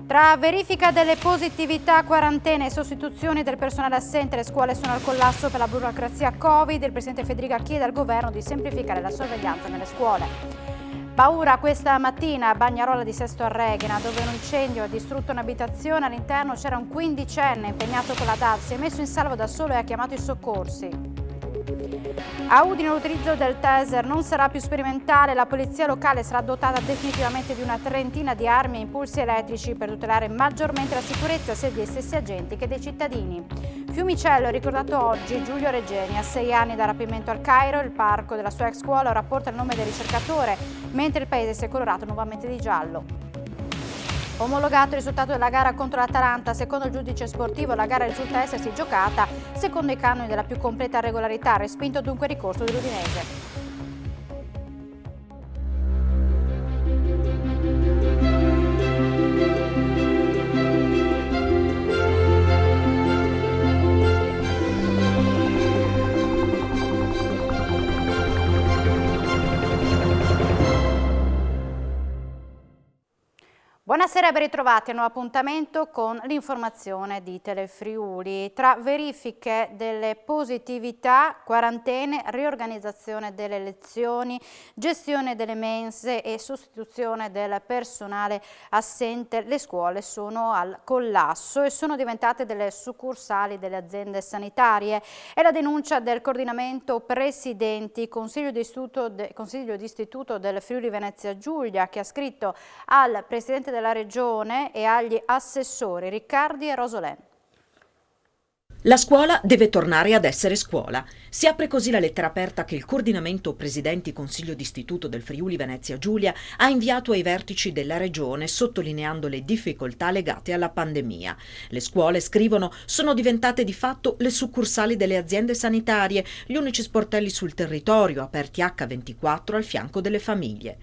Tra verifica delle positività, quarantene e sostituzioni del personale assente, le scuole sono al collasso per la burocrazia Covid. Il presidente Fedriga chiede al governo di semplificare la sorveglianza nelle scuole. Paura questa mattina a Bagnarola di Sesto Arreghina, dove un incendio ha distrutto un'abitazione. All'interno c'era un quindicenne impegnato con la DAD, si è messo in salvo da solo e ha chiamato i soccorsi. A Udine l'utilizzo del taser non sarà più sperimentale, la polizia locale sarà dotata definitivamente di una trentina di armi e impulsi elettrici per tutelare maggiormente la sicurezza sia dei stessi agenti che dei cittadini. Fiumicello ha ricordato oggi Giulio Regeni, a 6 anni dal rapimento al Cairo. Il parco della sua ex scuola ora porta il nome del ricercatore, mentre il paese si è colorato nuovamente di giallo. Omologato il risultato della gara contro l'Atalanta, secondo il giudice sportivo la gara risulta essersi giocata secondo i canoni della più completa regolarità, respinto dunque il ricorso dell'Udinese. Buonasera e ben ritrovati a un nuovo appuntamento con l'informazione di Telefriuli. Tra verifiche delle positività, quarantene, riorganizzazione delle lezioni, gestione delle mense e sostituzione del personale assente, le scuole sono al collasso e sono diventate delle succursali delle aziende sanitarie. È la denuncia del coordinamento presidenti Consiglio d'Istituto del Friuli Venezia Giulia, che ha scritto al presidente della Regione e agli assessori Riccardi e Rosolè. La scuola deve tornare ad essere scuola. Si apre così la lettera aperta che il coordinamento presidenti Consiglio d'Istituto del Friuli Venezia Giulia ha inviato ai vertici della Regione, sottolineando le difficoltà legate alla pandemia. Le scuole, scrivono, sono diventate di fatto le succursali delle aziende sanitarie, gli unici sportelli sul territorio, aperti H24 al fianco delle famiglie.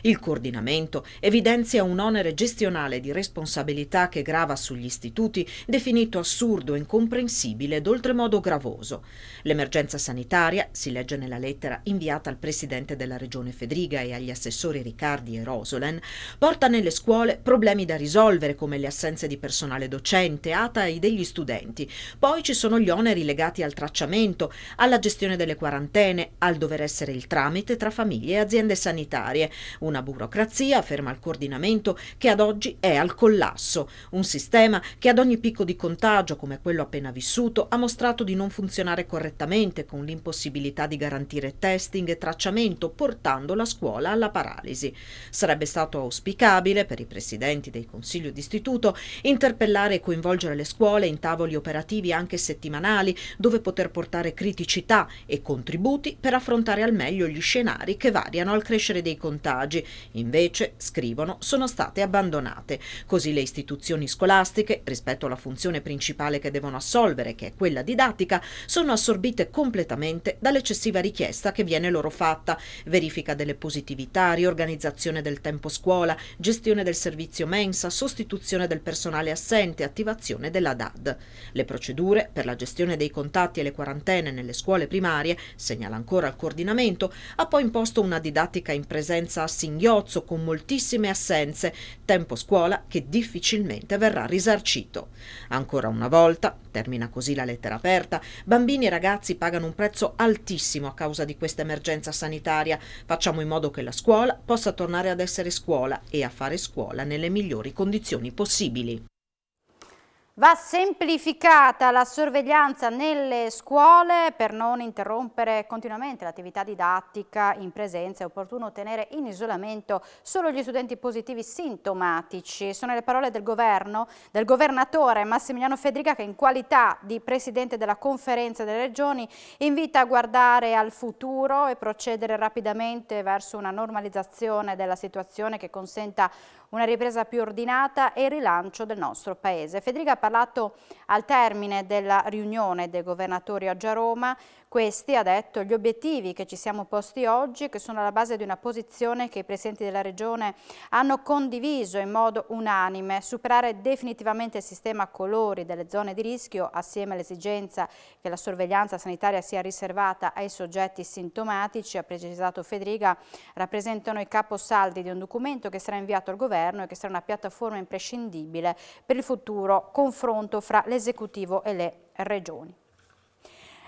Il coordinamento evidenzia un onere gestionale di responsabilità che grava sugli istituti, definito assurdo, incomprensibile ed oltremodo gravoso. L'emergenza sanitaria, si legge nella lettera inviata al presidente della Regione Fedriga e agli assessori Riccardi e Rosolen, porta nelle scuole problemi da risolvere come le assenze di personale docente, ATA e degli studenti. Poi ci sono gli oneri legati al tracciamento, alla gestione delle quarantene, al dover essere il tramite tra famiglie e aziende sanitarie. Una burocrazia, afferma il coordinamento, che ad oggi è al collasso. Un sistema che ad ogni picco di contagio, come quello appena vissuto, ha mostrato di non funzionare correttamente, con l'impossibilità di garantire testing e tracciamento, portando la scuola alla paralisi. Sarebbe stato auspicabile, per i presidenti dei consigli d'istituto, interpellare e coinvolgere le scuole in tavoli operativi anche settimanali, dove poter portare criticità e contributi per affrontare al meglio gli scenari che variano al crescere dei contagi. Invece, scrivono, sono state abbandonate. Così le istituzioni scolastiche, rispetto alla funzione principale che devono assolvere, che è quella didattica, sono assorbite completamente dall'eccessiva richiesta che viene loro fatta: verifica delle positività, riorganizzazione del tempo scuola, gestione del servizio mensa, sostituzione del personale assente, attivazione della DAD. Le procedure per la gestione dei contatti e le quarantene nelle scuole primarie, segnala ancora il coordinamento, ha poi imposto una didattica in presenza a singhiozzo con moltissime assenze, tempo scuola che difficilmente verrà risarcito. Ancora una volta, termina così la lettera aperta, bambini e ragazzi pagano un prezzo altissimo a causa di questa emergenza sanitaria. Facciamo in modo che la scuola possa tornare ad essere scuola e a fare scuola nelle migliori condizioni possibili. Va semplificata la sorveglianza nelle scuole per non interrompere continuamente l'attività didattica in presenza. È opportuno tenere in isolamento solo gli studenti positivi sintomatici. Sono le parole del governatore Massimiliano Fedriga, che in qualità di presidente della Conferenza delle Regioni invita a guardare al futuro e procedere rapidamente verso una normalizzazione della situazione che consenta una ripresa più ordinata e il rilancio del nostro Paese. Fedriga ha parlato al termine della riunione dei governatori oggi a Roma, Questi, ha detto, gli obiettivi che ci siamo posti oggi, che sono alla base di una posizione che i presidenti della Regione hanno condiviso in modo unanime: superare definitivamente il sistema a colori delle zone di rischio, assieme all'esigenza che la sorveglianza sanitaria sia riservata ai soggetti sintomatici, ha precisato Fedriga, rappresentano i caposaldi di un documento che sarà inviato al governo e che sarà una piattaforma imprescindibile per il futuro confronto fra l'esecutivo e le regioni.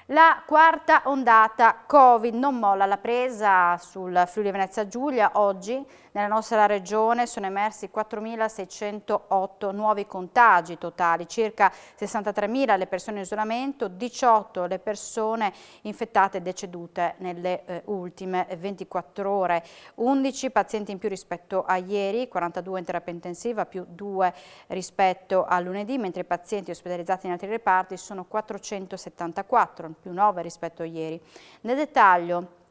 La quarta ondata Covid non molla la presa sul Friuli Venezia Giulia. Oggi nella nostra regione sono emersi 4.608 nuovi contagi totali, circa 63.000 le persone in isolamento, 18 le persone infettate e decedute nelle ultime 24 ore, 11 pazienti in più rispetto a ieri, 42 in terapia intensiva più 2 rispetto a lunedì, mentre i pazienti ospedalizzati in altri reparti sono 474, più 9 rispetto a ieri. Nel dettaglio,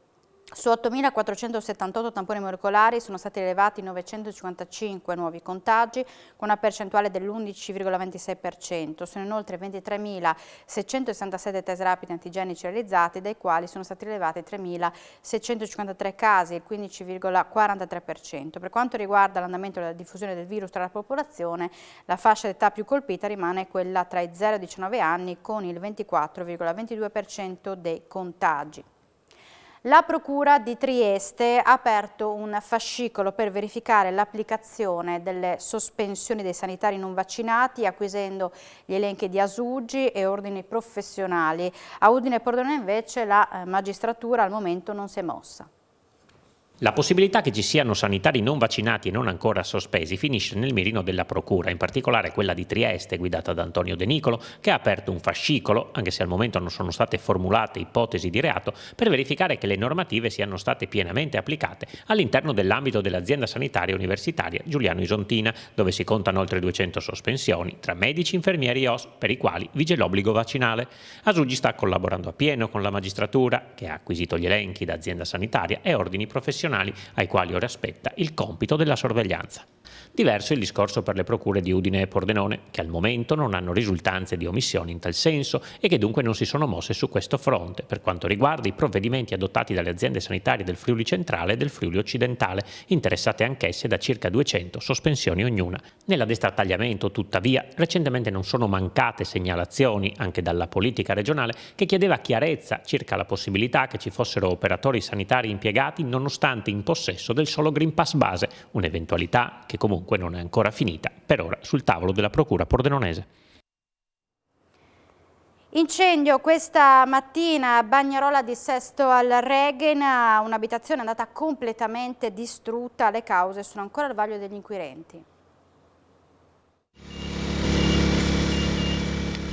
su 8.478 tamponi molecolari sono stati rilevati 955 nuovi contagi, con una percentuale dell'11,26%. Sono inoltre 23.667 test rapidi antigenici realizzati, dai quali sono stati rilevati 3.653 casi, il 15,43%. Per quanto riguarda l'andamento della diffusione del virus tra la popolazione, la fascia d'età più colpita rimane quella tra i 0 e i 19 anni, con il 24,22% dei contagi. La Procura di Trieste ha aperto un fascicolo per verificare l'applicazione delle sospensioni dei sanitari non vaccinati, acquisendo gli elenchi di Asugi e ordini professionali. A Udine e Pordenone invece la magistratura al momento non si è mossa. La possibilità che ci siano sanitari non vaccinati e non ancora sospesi finisce nel mirino della Procura, in particolare quella di Trieste, guidata da Antonio De Nicolo, che ha aperto un fascicolo, anche se al momento non sono state formulate ipotesi di reato, per verificare che le normative siano state pienamente applicate all'interno dell'ambito dell'azienda sanitaria universitaria Giuliano Isontina, dove si contano oltre 200 sospensioni tra medici, infermieri e OSS, per i quali vige l'obbligo vaccinale. Asugi sta collaborando appieno con la magistratura, che ha acquisito gli elenchi da azienda sanitaria e ordini professionali, ai quali ora aspetta il compito della sorveglianza. Diverso il discorso per le procure di Udine e Pordenone, che al momento non hanno risultanze di omissioni in tal senso e che dunque non si sono mosse su questo fronte per quanto riguarda i provvedimenti adottati dalle aziende sanitarie del Friuli centrale e del Friuli occidentale, interessate anch'esse da circa 200 sospensioni ognuna. Nella destrattagliamento, tuttavia, recentemente non sono mancate segnalazioni, anche dalla politica regionale, che chiedeva chiarezza circa la possibilità che ci fossero operatori sanitari impiegati nonostante in possesso del solo Green Pass base, un'eventualità che comunque non è ancora finita, per ora sul tavolo della Procura pordenonese. Incendio questa mattina a Bagnarola di Sesto al Reghena, un'abitazione è andata completamente distrutta, le cause sono ancora al vaglio degli inquirenti.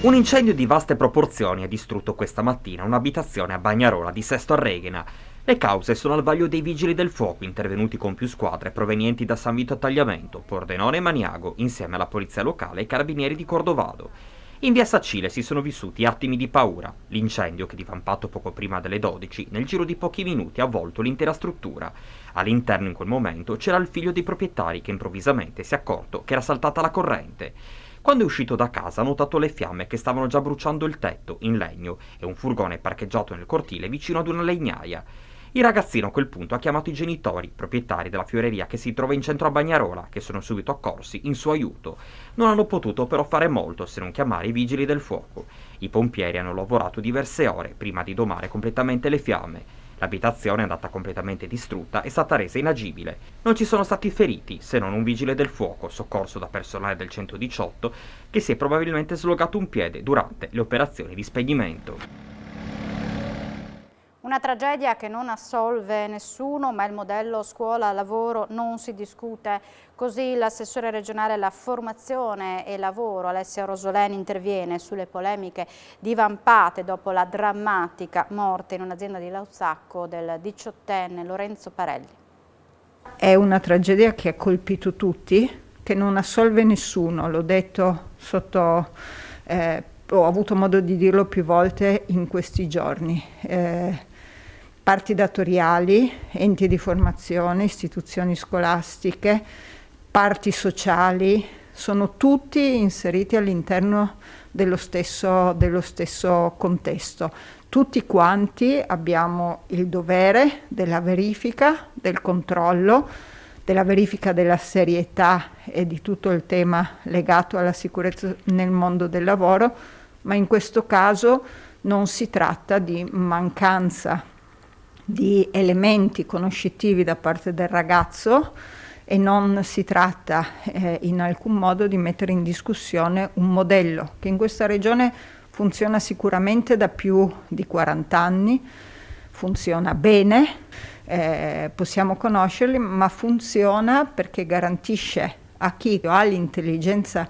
Un incendio di vaste proporzioni ha distrutto questa mattina un'abitazione a Bagnarola di Sesto al Reghena. Le cause sono al vaglio dei vigili del fuoco intervenuti con più squadre provenienti da San Vito a Tagliamento, Pordenone e Maniago, insieme alla polizia locale e ai carabinieri di Cordovado. In via Sacile si sono vissuti attimi di paura. L'incendio, che divampato poco prima delle 12, nel giro di pochi minuti ha avvolto l'intera struttura. All'interno in quel momento c'era il figlio dei proprietari che improvvisamente si è accorto che era saltata la corrente. Quando è uscito da casa ha notato le fiamme che stavano già bruciando il tetto in legno e un furgone parcheggiato nel cortile vicino ad una legnaia. Il ragazzino a quel punto ha chiamato i genitori, proprietari della fioreria che si trova in centro a Bagnarola, che sono subito accorsi in suo aiuto. Non hanno potuto però fare molto se non chiamare i vigili del fuoco. I pompieri hanno lavorato diverse ore prima di domare completamente le fiamme. L'abitazione è andata completamente distrutta e è stata resa inagibile. Non ci sono stati feriti, se non un vigile del fuoco, soccorso da personale del 118, che si è probabilmente slogato un piede durante le operazioni di spegnimento. Una tragedia che non assolve nessuno, ma il modello scuola-lavoro non si discute. Così l'assessore regionale alla formazione e lavoro, Alessia Rosoleni, interviene sulle polemiche divampate dopo la drammatica morte in un'azienda di Lauzacco del 18enne Lorenzo Parelli. È una tragedia che ha colpito tutti, che non assolve nessuno, l'ho detto ho avuto modo di dirlo più volte in questi giorni. Parti datoriali, enti di formazione, istituzioni scolastiche, parti sociali, sono tutti inseriti all'interno dello stesso contesto. Tutti quanti abbiamo il dovere della verifica, del controllo, della verifica della serietà e di tutto il tema legato alla sicurezza nel mondo del lavoro, ma in questo caso non si tratta di mancanza di elementi conoscitivi da parte del ragazzo e non si tratta in alcun modo di mettere in discussione un modello che in questa regione funziona sicuramente da più di 40 anni, funziona bene, possiamo conoscerli, ma funziona perché garantisce a chi ha l'intelligenza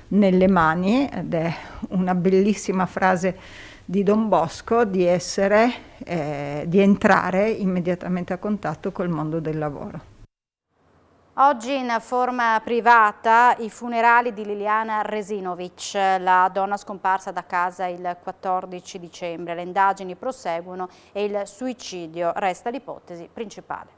nelle mani, ed è una bellissima frase di Don Bosco, di entrare immediatamente a contatto col mondo del lavoro. Oggi in forma privata i funerali di Liliana Resinovic, la donna scomparsa da casa il 14 dicembre. Le indagini proseguono e il suicidio resta l'ipotesi principale.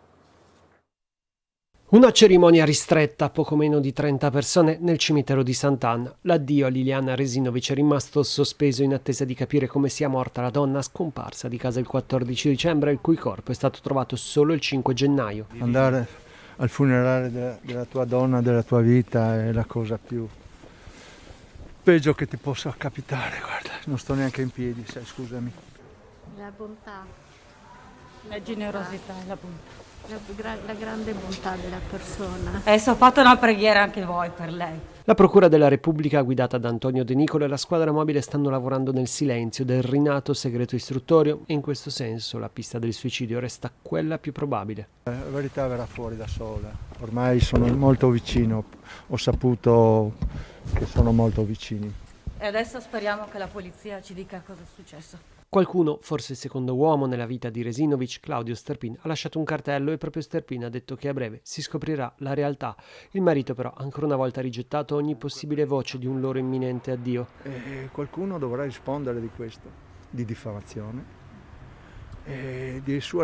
Una cerimonia ristretta, poco meno di 30 persone, nel cimitero di Sant'Anna. L'addio a Liliana Resinovic è rimasto sospeso in attesa di capire come sia morta la donna scomparsa di casa il 14 dicembre, il cui corpo è stato trovato solo il 5 gennaio. Andare al funerale della tua donna, della tua vita, è la cosa più peggio che ti possa capitare. Guarda, non sto neanche in piedi, scusami. La bontà, la generosità, la bontà. La grande bontà della persona. Adesso fate una preghiera anche voi per lei. La Procura della Repubblica, guidata da Antonio De Nicolo, e la squadra mobile stanno lavorando nel silenzio del rinato segreto istruttorio e in questo senso la pista del suicidio resta quella più probabile. La verità verrà fuori da sola. Ormai sono molto vicino, ho saputo che sono molto vicini. E adesso speriamo che la polizia ci dica cosa è successo. Qualcuno, forse il secondo uomo nella vita di Resinovic, Claudio Sterpin, ha lasciato un cartello e proprio Sterpin ha detto che a breve si scoprirà la realtà. Il marito però ancora una volta ha rigettato ogni possibile voce di un loro imminente addio. Qualcuno dovrà rispondere di questo, di diffamazione e di sua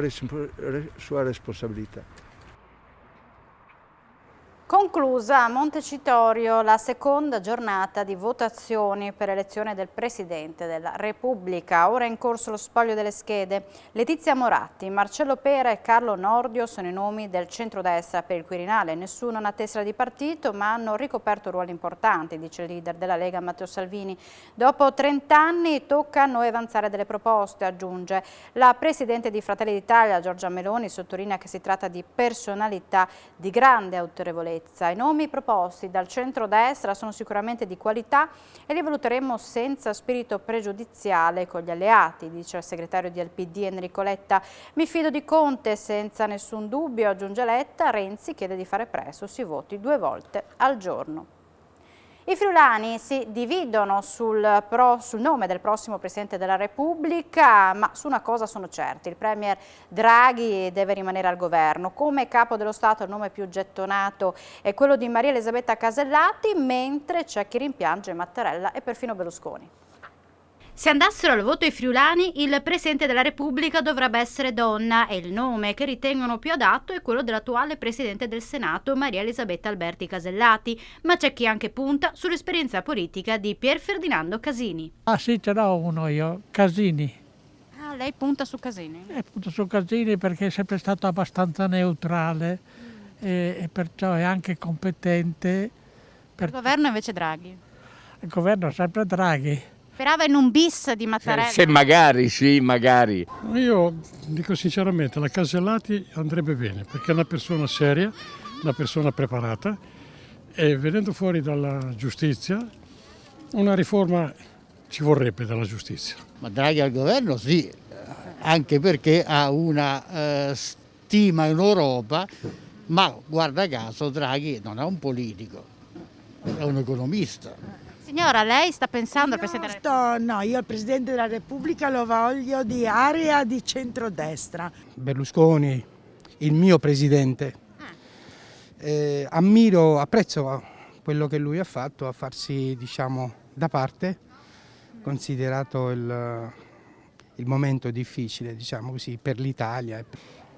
responsabilità. Conclusa a Montecitorio la seconda giornata di votazioni per l'elezione del Presidente della Repubblica. Ora è in corso lo spoglio delle schede. Letizia Moratti, Marcello Pera e Carlo Nordio sono i nomi del centrodestra per il Quirinale. Nessuno ha una tessera di partito, ma hanno ricoperto ruoli importanti, dice il leader della Lega Matteo Salvini. Dopo 30 anni tocca a noi avanzare delle proposte, aggiunge. La Presidente di Fratelli d'Italia, Giorgia Meloni, sottolinea che si tratta di personalità di grande autorevolezza. I nomi proposti dal centrodestra sono sicuramente di qualità e li valuteremo senza spirito pregiudiziale con gli alleati, dice il segretario del PD Enrico Letta. Mi fido di Conte senza nessun dubbio, aggiunge Letta. Renzi chiede di fare presto, si voti 2 volte al giorno. I friulani si dividono sul nome del prossimo Presidente della Repubblica, ma su una cosa sono certi: il Premier Draghi deve rimanere al governo. Come capo dello Stato il nome più gettonato è quello di Maria Elisabetta Casellati, mentre c'è chi rimpiange Mattarella e perfino Berlusconi. Se andassero al voto i friulani, il Presidente della Repubblica dovrebbe essere donna e il nome che ritengono più adatto è quello dell'attuale Presidente del Senato, Maria Elisabetta Alberti Casellati, ma c'è chi anche punta sull'esperienza politica di Pier Ferdinando Casini. Ah sì, ce l'ho uno io, Casini. Ah, lei punta su Casini? Punto su Casini perché è sempre stato abbastanza neutrale e perciò è anche competente. Il governo invece Draghi? Il governo è sempre Draghi. Sperava in un bis di Mattarella? Se magari, sì, magari. Io dico sinceramente, la Casellati andrebbe bene, perché è una persona seria, una persona preparata e venendo fuori dalla giustizia, una riforma ci vorrebbe dalla giustizia. Ma Draghi al governo sì, anche perché ha una stima in Europa, ma guarda caso Draghi non è un politico, è un economista. Signora, lei sta pensando al Presidente della Repubblica? No, io il Presidente della Repubblica lo voglio di area di centrodestra. Berlusconi, il mio Presidente. Ammiro, apprezzo quello che lui ha fatto, a farsi, diciamo, da parte, considerato il momento difficile, diciamo così, per l'Italia.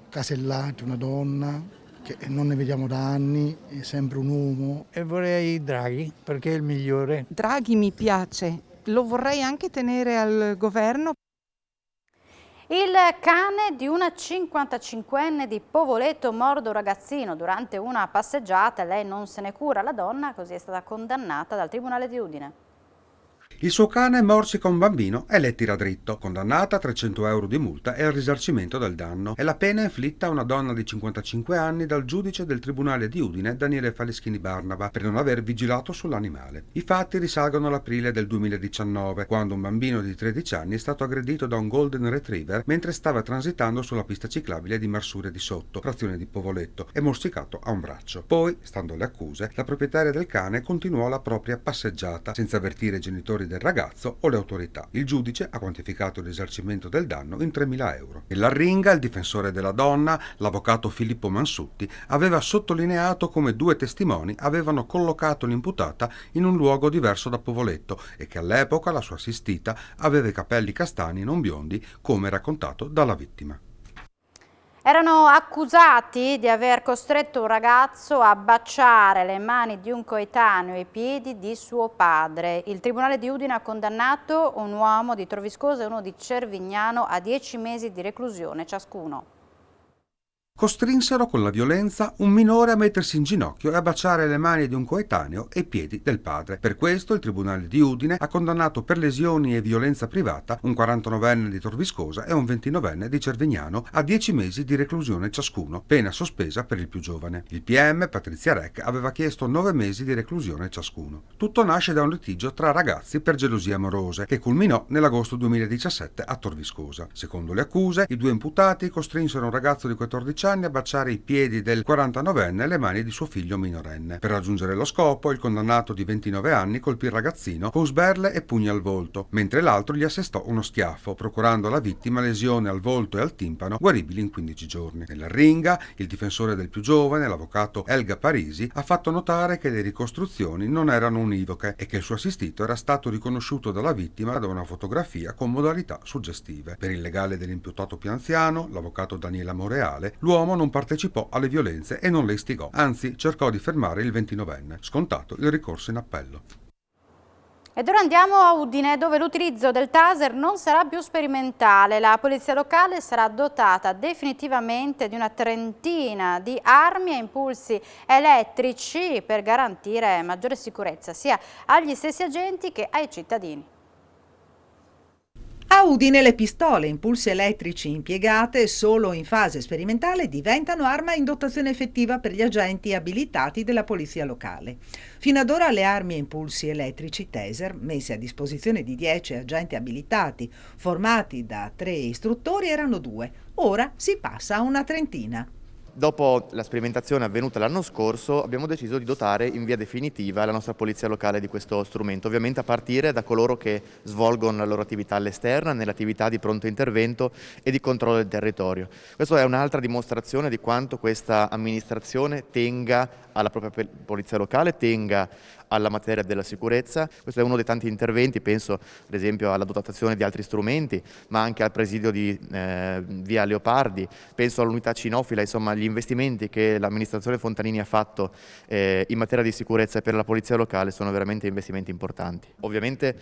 Casellati, una donna che non ne vediamo da anni, è sempre un uomo. E vorrei Draghi, perché è il migliore. Draghi mi piace, lo vorrei anche tenere al governo. Il cane di una 55enne di Povoletto morde un ragazzino durante una passeggiata. Lei non se ne cura. La donna così è stata condannata dal Tribunale di Udine. Il suo cane morsica un bambino e le tira dritto, condannata a 300 euro di multa e al risarcimento del danno. È la pena inflitta a una donna di 55 anni dal giudice del Tribunale di Udine, Daniele Faleschini Barnaba, per non aver vigilato sull'animale. I fatti risalgono all'aprile del 2019, quando un bambino di 13 anni è stato aggredito da un Golden Retriever mentre stava transitando sulla pista ciclabile di Marsure di Sotto, frazione di Povoletto, e morsicato a un braccio. Poi, stando alle accuse, la proprietaria del cane continuò la propria passeggiata, senza avvertire i genitori del ragazzo o le autorità. Il giudice ha quantificato il risarcimento del danno in 3.000 euro. Nell'arringa, il difensore della donna, l'avvocato Filippo Mansutti, aveva sottolineato come 2 testimoni avevano collocato l'imputata in un luogo diverso da Povoletto e che all'epoca la sua assistita aveva i capelli castani non biondi, come raccontato dalla vittima. Erano accusati di aver costretto un ragazzo a baciare le mani di un coetaneo e i piedi di suo padre. Il Tribunale di Udine ha condannato un uomo di Troviscosa e uno di Cervignano a 10 mesi di reclusione ciascuno. Costrinsero con la violenza un minore a mettersi in ginocchio e a baciare le mani di un coetaneo e i piedi del padre. Per questo il Tribunale di Udine ha condannato per lesioni e violenza privata un 49enne di Torviscosa e un 29enne di Cervignano a 10 mesi di reclusione ciascuno, pena sospesa per il più giovane. Il PM, Patrizia Rec, aveva chiesto 9 mesi di reclusione ciascuno. Tutto nasce da un litigio tra ragazzi per gelosie amorose, che culminò nell'agosto 2017 a Torviscosa. Secondo le accuse, i 2 imputati costrinsero un ragazzo di 14 anni a baciare i piedi del 49enne e le mani di suo figlio minorenne. Per raggiungere lo scopo, il condannato di 29 anni colpì il ragazzino con sberle e pugni al volto, mentre l'altro gli assestò uno schiaffo, procurando alla vittima lesioni al volto e al timpano guaribili in 15 giorni. Nell'arringa, il difensore del più giovane, l'avvocato Elga Parisi, ha fatto notare che le ricostruzioni non erano univoche e che il suo assistito era stato riconosciuto dalla vittima da una fotografia con modalità suggestive. Per il legale dell'imputato più anziano, l'avvocato Daniela Moreale, l'uomo non partecipò alle violenze e non le istigò, anzi cercò di fermare il 29enne, scontato il ricorso in appello. Ed ora andiamo a Udine, dove l'utilizzo del taser non sarà più sperimentale. La polizia locale sarà dotata definitivamente di una trentina di armi a impulsi elettrici per garantire maggiore sicurezza sia agli stessi agenti che ai cittadini. A Udine le pistole impulsi elettrici impiegate solo in fase sperimentale diventano arma in dotazione effettiva per gli agenti abilitati della polizia locale. Fino ad ora le armi a impulsi elettrici taser, messe a disposizione di 10 agenti abilitati formati da 3 istruttori, erano 2. Ora si passa a una trentina. Dopo la sperimentazione avvenuta l'anno scorso abbiamo deciso di dotare in via definitiva la nostra polizia locale di questo strumento, ovviamente a partire da coloro che svolgono la loro attività all'esterno, nell'attività di pronto intervento e di controllo del territorio. Questa è un'altra dimostrazione di quanto questa amministrazione tenga alla propria polizia locale, tenga alla materia della sicurezza. Questo è uno dei tanti interventi, penso ad esempio alla dotazione di altri strumenti, ma anche al presidio di via Leopardi, penso all'unità cinofila, insomma gli investimenti che l'amministrazione Fontanini ha fatto in materia di sicurezza e per la polizia locale sono veramente investimenti importanti. Ovviamente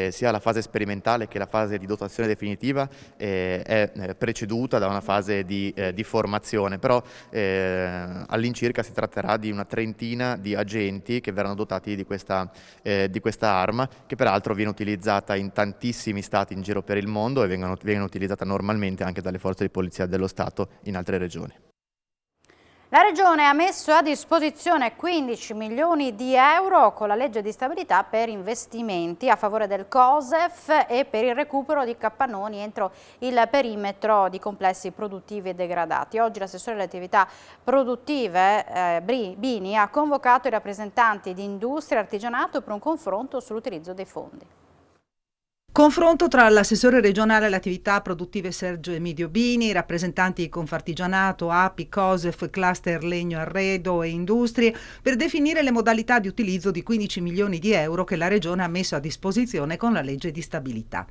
sia la fase sperimentale che la fase di dotazione definitiva è preceduta da una fase di formazione, però all'incirca si tratterà di una trentina di agenti che verranno dotati di questa arma, che peraltro viene utilizzata in tantissimi stati in giro per il mondo e viene utilizzata normalmente anche dalle forze di polizia dello Stato in altre regioni. La Regione ha messo a disposizione 15 milioni di euro con la legge di stabilità per investimenti a favore del COSEF e per il recupero di capannoni entro il perimetro di complessi produttivi e degradati. Oggi l'assessore alle attività produttive Bini ha convocato i rappresentanti di industria e artigianato per un confronto sull'utilizzo dei fondi. Confronto tra l'assessore regionale alle attività produttive Sergio Emidio Bini, i rappresentanti di Confartigianato, API, COSEF, Cluster Legno Arredo e Industrie per definire le modalità di utilizzo di 15 milioni di euro che la Regione ha messo a disposizione con la legge di stabilità.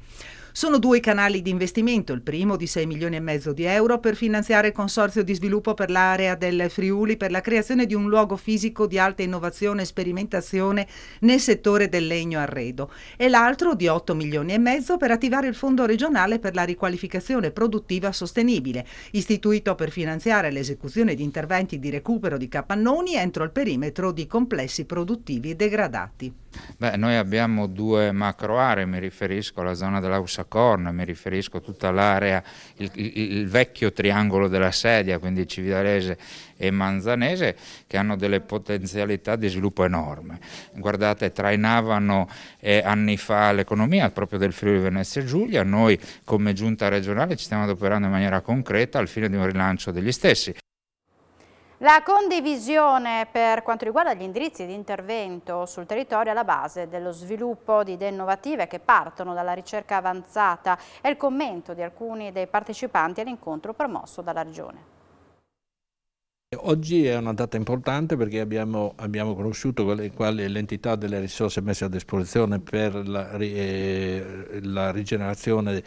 Sono 2 canali di investimento, il primo di 6,5 milioni di euro per finanziare il consorzio di sviluppo per l'area del Friuli per la creazione di un luogo fisico di alta innovazione e sperimentazione nel settore del legno arredo, e l'altro di 8,5 milioni per attivare il fondo regionale per la riqualificazione produttiva sostenibile, istituito per finanziare l'esecuzione di interventi di recupero di capannoni entro il perimetro di complessi produttivi degradati. Noi abbiamo 2 macro aree, mi riferisco alla zona dell'Ausacorn, mi riferisco a tutta l'area, il vecchio triangolo della Sedia, quindi Cividalese e Manzanese, che hanno delle potenzialità di sviluppo enorme. Guardate, trainavano anni fa l'economia proprio del Friuli Venezia Giulia. Noi come giunta regionale ci stiamo adoperando in maniera concreta al fine di un rilancio degli stessi. La condivisione per quanto riguarda gli indirizzi di intervento sul territorio alla base dello sviluppo di idee innovative che partono dalla ricerca avanzata è il commento di alcuni dei partecipanti all'incontro promosso dalla Regione. Oggi è una data importante perché abbiamo conosciuto qual è l'entità delle risorse messe a disposizione per la rigenerazione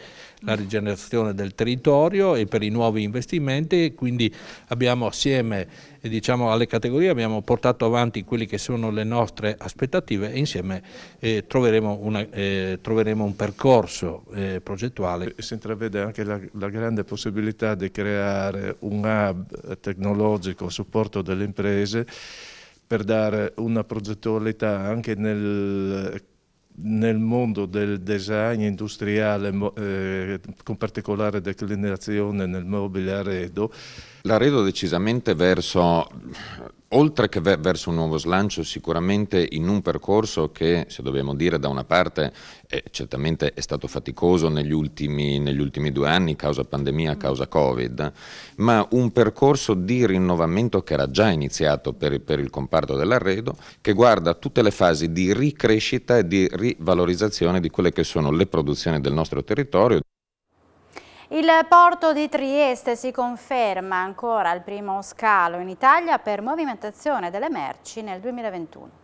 del territorio e per i nuovi investimenti, quindi abbiamo assieme alle categorie abbiamo portato avanti quelli che sono le nostre aspettative e insieme troveremo un percorso progettuale. Si intravede anche la grande possibilità di creare un hub tecnologico a supporto delle imprese per dare una progettualità anche nel mondo del design industriale, con particolare declinazione nel mobile arredo. L'arredo decisamente oltre che verso un nuovo slancio, sicuramente in un percorso che, se dobbiamo dire da una parte, certamente è stato faticoso negli ultimi 2 anni, causa pandemia, causa Covid, ma un percorso di rinnovamento che era già iniziato per il comparto dell'arredo, che guarda tutte le fasi di ricrescita e di rivalorizzazione di quelle che sono le produzioni del nostro territorio. Il porto di Trieste si conferma ancora al primo scalo in Italia per movimentazione delle merci nel 2021.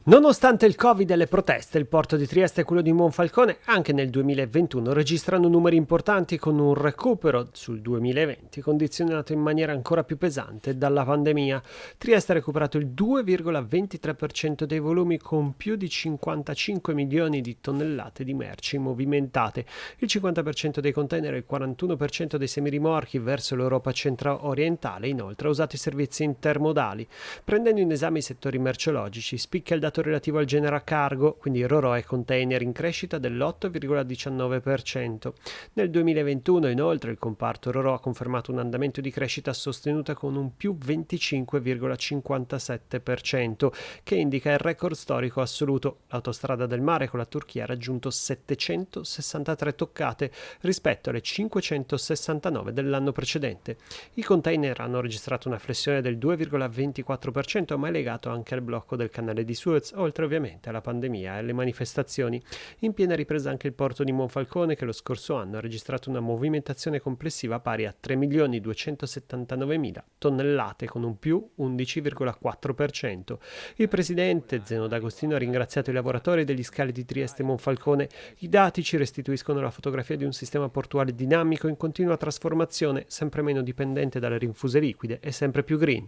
Nonostante il Covid e le proteste, il porto di Trieste e quello di Monfalcone anche nel 2021 registrano numeri importanti, con un recupero sul 2020 condizionato in maniera ancora più pesante dalla pandemia. Trieste ha recuperato il 2,23% dei volumi, con più di 55 milioni di tonnellate di merci movimentate, il 50% dei container e il 41% dei semirimorchi verso l'Europa centro-orientale. Inoltre ha usato i servizi intermodali. Prendendo in esame i settori merceologici, spicca il dato relativo al genere cargo, quindi Ro-Ro e container, in crescita dell'8,19%. Nel 2021 inoltre il comparto Ro-Ro ha confermato un andamento di crescita sostenuta con un più 25,57%, che indica il record storico assoluto. L'autostrada del mare con la Turchia ha raggiunto 763 toccate rispetto alle 569 dell'anno precedente. I container hanno registrato una flessione del 2,24%, ma è legato anche al blocco del canale di Suez, oltre ovviamente alla pandemia e alle manifestazioni. In piena ripresa anche il porto di Monfalcone, che lo scorso anno ha registrato una movimentazione complessiva pari a 3.279.000 tonnellate, con un più 11,4%. Il presidente Zeno D'Agostino ha ringraziato i lavoratori degli scali di Trieste e Monfalcone. I dati ci restituiscono la fotografia di un sistema portuale dinamico in continua trasformazione, sempre meno dipendente dalle rinfuse liquide e sempre più green.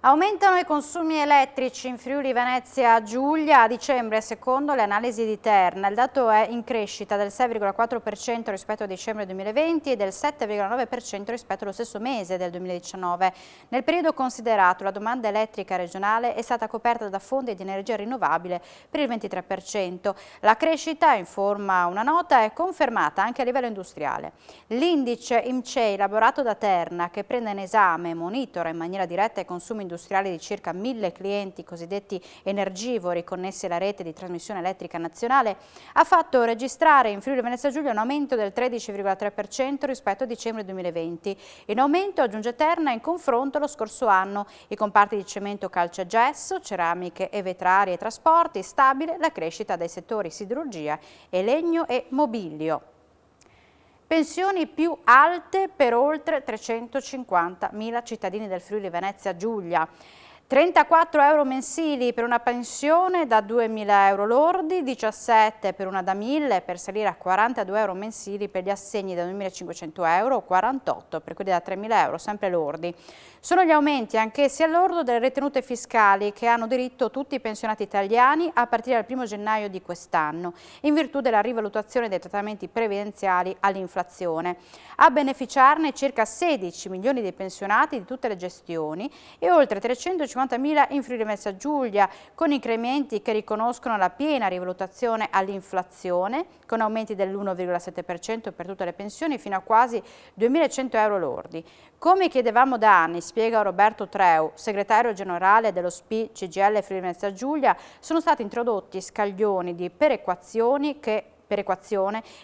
Aumentano i consumi elettrici in Friuli Venezia Giulia a dicembre, secondo le analisi di Terna. Il dato è in crescita del 6,4% rispetto a dicembre 2020 e del 7,9% rispetto allo stesso mese del 2019. Nel periodo considerato, la domanda elettrica regionale è stata coperta da fonti di energia rinnovabile per il 23%. La crescita, informa una nota, è confermata anche a livello industriale. L'indice IMCEI elaborato da Terna, che prende in esame e monitora in maniera diretta i consumi industriali di circa 1.000 clienti cosiddetti energivori connessi alla rete di trasmissione elettrica nazionale, ha fatto registrare in Friuli Venezia Giulia un aumento del 13,3% rispetto a dicembre 2020. In aumento, aggiunge Terna, in confronto allo scorso anno. I comparti di cemento, calce e gesso, ceramiche e vetrarie e trasporti, stabile la crescita dei settori siderurgia e legno e mobilio. Pensioni più alte per oltre 350.000 cittadini del Friuli Venezia Giulia. 34 euro mensili per una pensione da 2.000 euro lordi, 17 per una da 1.000 per salire a 42 euro mensili per gli assegni da 2.500 euro, 48 per quelli da 3.000 euro sempre lordi. Sono gli aumenti anch'essi all'ordo delle ritenute fiscali che hanno diritto tutti i pensionati italiani a partire dal 1 gennaio di quest'anno, in virtù della rivalutazione dei trattamenti previdenziali all'inflazione. A beneficiarne circa 16 milioni di pensionati di tutte le gestioni e oltre 350.000 in Friuli Venezia Giulia, con incrementi che riconoscono la piena rivalutazione all'inflazione, con aumenti dell'1,7% per tutte le pensioni fino a quasi 2.100 euro lordi. Come chiedevamo da anni, spiega Roberto Treu, segretario generale dello SPI CGIL Friuli Venezia Giulia, sono stati introdotti scaglioni di perequazione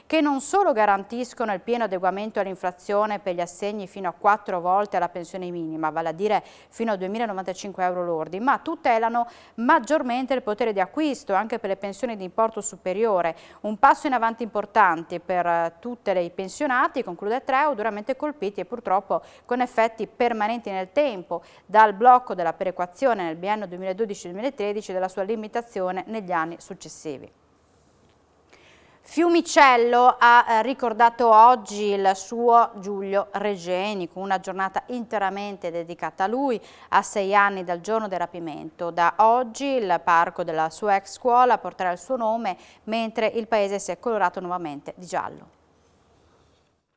che non solo garantiscono il pieno adeguamento all'inflazione per gli assegni fino a 4 volte alla pensione minima, vale a dire fino a 2.095 euro lordi, ma tutelano maggiormente il potere di acquisto anche per le pensioni di importo superiore. Un passo in avanti importante per tutti i pensionati, conclude Treu, duramente colpiti e purtroppo con effetti permanenti nel tempo, dal blocco della perequazione nel biennio 2012-2013 e della sua limitazione negli anni successivi. Fiumicello ha ricordato oggi il suo Giulio Regeni con una giornata interamente dedicata a lui, a 6 anni dal giorno del rapimento. Da oggi il parco della sua ex scuola porterà il suo nome, mentre il paese si è colorato nuovamente di giallo.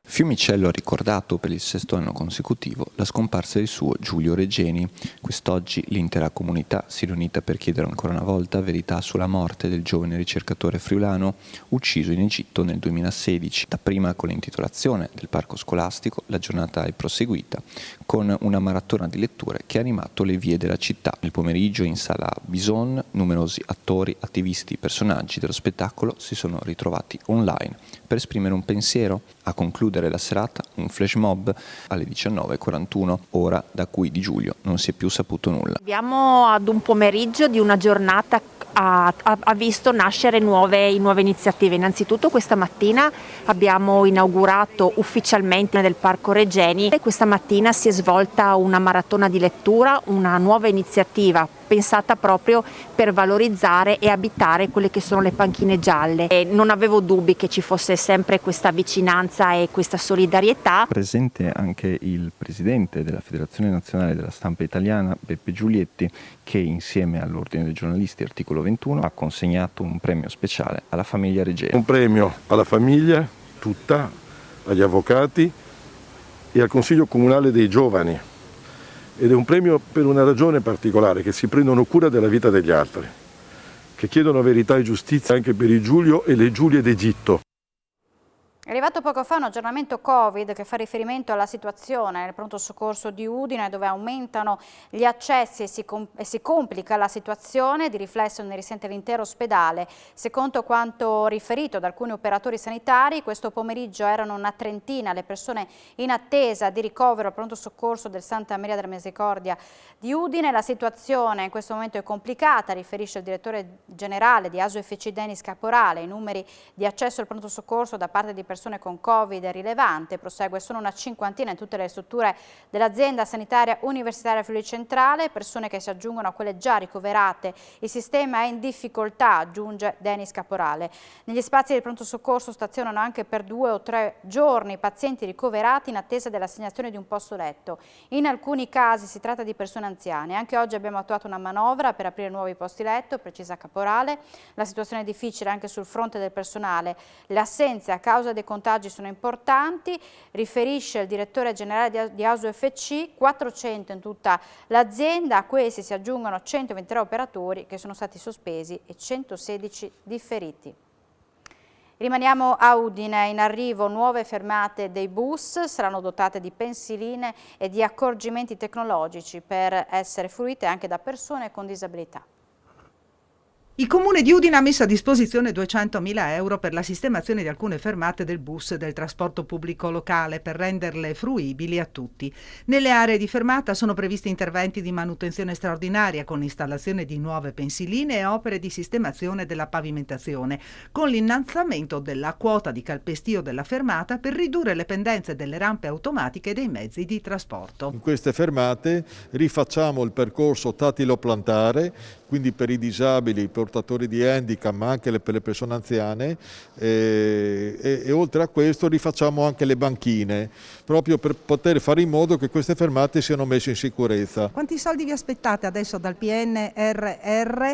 Fiumicello ha ricordato per il 6º anno consecutivo la scomparsa del suo Giulio Regeni. Quest'oggi l'intera comunità si è riunita per chiedere ancora una volta verità sulla morte del giovane ricercatore friulano ucciso in Egitto nel 2016. Dapprima con l'intitolazione del parco scolastico, la giornata è proseguita con una maratona di letture che ha animato le vie della città. Nel pomeriggio in sala Bison numerosi attori, attivisti, personaggi dello spettacolo si sono ritrovati online per esprimere un pensiero. A concludere la serata un flash mob alle 19:41, ora da cui di Giulio non si è più saputo nulla. Abbiamo ad un pomeriggio di una giornata ha visto nascere nuove iniziative. Innanzitutto questa mattina abbiamo inaugurato ufficialmente del Parco Regeni e questa mattina si è svolta una maratona di lettura, una nuova iniziativa pensata proprio per valorizzare e abitare quelle che sono le panchine gialle. E non avevo dubbi che ci fosse sempre questa vicinanza e questa solidarietà. Presente anche il presidente della Federazione Nazionale della Stampa Italiana, Beppe Giulietti, che insieme all'Ordine dei Giornalisti, articolo 21, ha consegnato un premio speciale alla famiglia Regeni. Un premio alla famiglia tutta, agli avvocati e al Consiglio Comunale dei Giovani. Ed è un premio per una ragione particolare, che si prendono cura della vita degli altri, che chiedono verità e giustizia anche per i Giulio e le Giulie d'Egitto. È arrivato poco fa un aggiornamento Covid che fa riferimento alla situazione nel pronto soccorso di Udine, dove aumentano gli accessi e si complica la situazione, di riflesso ne risente l'intero ospedale. Secondo quanto riferito da alcuni operatori sanitari, questo pomeriggio erano una trentina le persone in attesa di ricovero al pronto soccorso del Santa Maria della Misericordia di Udine. La situazione in questo momento è complicata, riferisce il direttore generale di ASUFC Denis Caporale. I numeri di accesso al pronto soccorso da parte di persone con Covid è rilevante, prosegue, sono una cinquantina in tutte le strutture dell'azienda sanitaria universitaria Friuli Centrale, persone che si aggiungono a quelle già ricoverate. Il sistema è in difficoltà, aggiunge Denis Caporale. Negli spazi del pronto soccorso stazionano anche per 2 o 3 giorni pazienti ricoverati in attesa dell'assegnazione di un posto letto. In alcuni casi si tratta di persone anziane. Anche oggi abbiamo attuato una manovra per aprire nuovi posti letto, precisa Caporale. La situazione è difficile anche sul fronte del personale. Le assenze a causa dei contagi sono importanti, riferisce il direttore generale di ASUFC, 400 in tutta l'azienda, a questi si aggiungono 123 operatori che sono stati sospesi e 116 differiti. Rimaniamo a Udine, in arrivo nuove fermate dei bus, saranno dotate di pensiline e di accorgimenti tecnologici per essere fruite anche da persone con disabilità. Il Comune di Udine ha messo a disposizione 200.000 euro per la sistemazione di alcune fermate del bus del trasporto pubblico locale per renderle fruibili a tutti. Nelle aree di fermata sono previsti interventi di manutenzione straordinaria con installazione di nuove pensiline e opere di sistemazione della pavimentazione, con l'innalzamento della quota di calpestio della fermata per ridurre le pendenze delle rampe automatiche dei mezzi di trasporto. In queste fermate rifacciamo il percorso tatilo-plantare, quindi per i disabili, i portatori di handicap, ma anche per le persone anziane, e oltre a questo rifacciamo anche le banchine, proprio per poter fare in modo che queste fermate siano messe in sicurezza. Quanti soldi vi aspettate adesso dal PNRR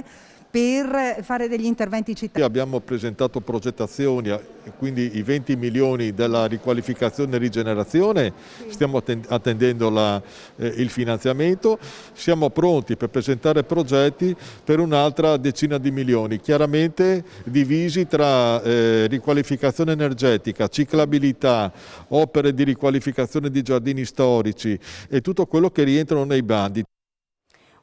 per fare degli interventi cittadini? Abbiamo presentato progettazioni, quindi i 20 milioni della riqualificazione e rigenerazione, stiamo attendendo il finanziamento, siamo pronti per presentare progetti per un'altra decina di milioni, chiaramente divisi tra riqualificazione energetica, ciclabilità, opere di riqualificazione di giardini storici e tutto quello che rientrano nei bandi.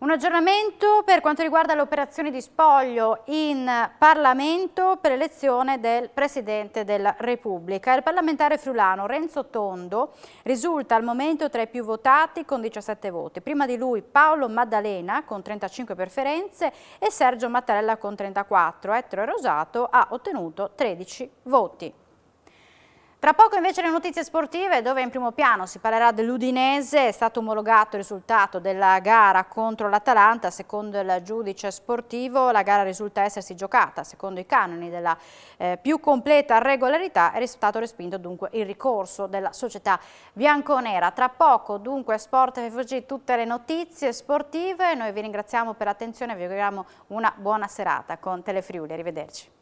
Un aggiornamento per quanto riguarda le operazioni di spoglio in Parlamento per l'elezione del Presidente della Repubblica. Il parlamentare friulano Renzo Tondo risulta al momento tra i più votati con 17 voti. Prima di lui Paolo Maddalena con 35 preferenze e Sergio Mattarella con 34. Ettore Rosato ha ottenuto 13 voti. Tra poco invece le notizie sportive, dove in primo piano si parlerà dell'Udinese. È stato omologato il risultato della gara contro l'Atalanta. Secondo il giudice sportivo la gara risulta essersi giocata secondo i canoni della più completa regolarità. È stato respinto dunque il ricorso della società bianconera. Tra poco dunque Sport FVG, tutte le notizie sportive. Noi vi ringraziamo per l'attenzione e vi auguriamo una buona serata con Telefriuli. Arrivederci.